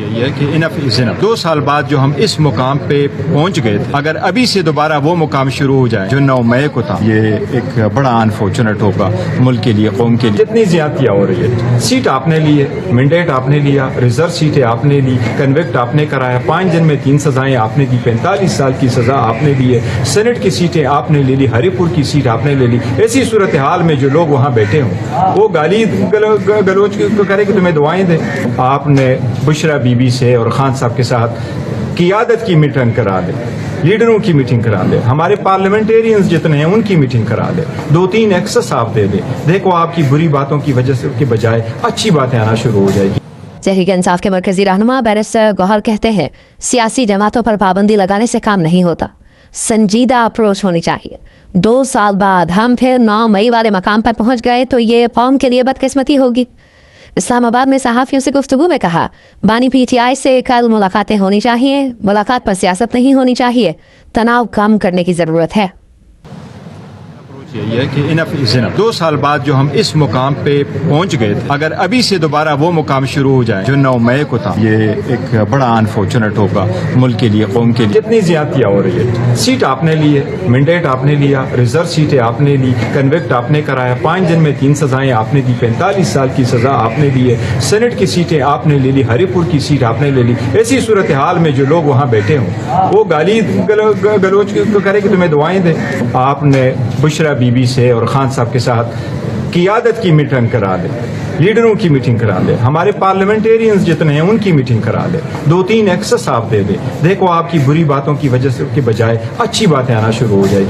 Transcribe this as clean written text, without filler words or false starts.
یہ ہے کہ انف از انف 2 سال بعد جو ہم اس مقام پہ پہنچ گئے تھے، اگر ابھی سے دوبارہ وہ مقام شروع ہو جائے جو 9 مئی کو تھا، یہ ایک بڑا انفارچونیٹ ہوگا ملک کے لیے، قوم کے لیے۔ جتنی زیادتیاں ہو رہی ہے، سیٹ آپ نے لی ہے، مینڈیٹ آپ نے لیا، ریزرو سیٹیں آپ نے لی، کنوکٹ آپ نے کرایا، 5 دن میں 3 سزائیں آپ نے دی، 45 سال کی سزا آپ نے دی ہے، سینٹ کی سیٹیں آپ نے لے لی، ہری پور کی سیٹ آپ نے لے لی۔ ایسی صورتحال میں جو لوگ وہاں بیٹھے ہوں وہ گالی گلوچ کرے کہ تمہیں دعائیں دے۔ آپ نے بشرا بی بی سے اور خان صاحب کے ساتھ قیادت کی میٹنگ کرا دے، لیڈروں کی میٹنگ کرا دے، ہمارے پارلیمنٹیرینز جتنے ہیں ان کی میٹنگ کرا دے، 2-3 ایکسس آپ دے دے، دیکھو آپ کی بری باتوں کی وجہ سے کے بجائے اچھی باتیں آنا شروع ہو جائے گی۔ تحریک انصاف کے مرکزی رہنما بیرسٹر گوہر کہتے ہیں سیاسی جماعتوں پر پابندی لگانے سے کام نہیں ہوتا، سنجیدہ اپروچ ہونی چاہیے۔ 2 سال بعد ہم پھر 9 مئی والے مقام پر پہنچ گئے تو یہ قوم کے لیے بدقسمتی ہوگی۔ اسلام آباد میں صحافیوں سے گفتگو میں کہا بانی پی ٹی آئی سے کل ملاقاتیں ہونی چاہیے، ملاقات پر سیاست نہیں ہونی چاہیے، تناؤ کم کرنے کی ضرورت ہے۔ یہ ہے کہ انف از انف 2 سال بعد جو ہم اس مقام پہ پہنچ گئے تھے، اگر ابھی سے دوبارہ وہ مقام شروع ہو جائے جو 9 مئی کو تھا، یہ ایک بڑا انفارچونیٹ ہوگا ملک کے لیے، قوم کے لیے۔ جتنی زیادتیاں ہو رہی ہے، سیٹ آپ نے لی ہے، مینڈیٹ آپ نے لیا، ریزرو سیٹیں آپ نے لی، کنوکٹ آپ نے کرایا، 5 دن میں 3 سزائیں آپ نے دی، 45 سال کی سزا آپ نے دی ہے، سینٹ کی سیٹیں آپ نے لے لی، ہری پور کی سیٹ آپ نے لے لی۔ ایسی صورتحال میں جو لوگ وہاں بیٹھے ہوں وہ گالی گلوچ کرے کہ تمہیں دعائیں دے۔ آپ نے بشرا بی بی سے اور خان صاحب کے ساتھ قیادت کی میٹنگ کرا دے، لیڈروں کی میٹنگ کرا دے، ہمارے پارلیمنٹیرینز جتنے ہیں ان کی میٹنگ کرا دے، 2-3 ایکسس آپ دے دے، دیکھو آپ کی بری باتوں کی وجہ سے کے بجائے اچھی باتیں آنا شروع ہو جائے گی۔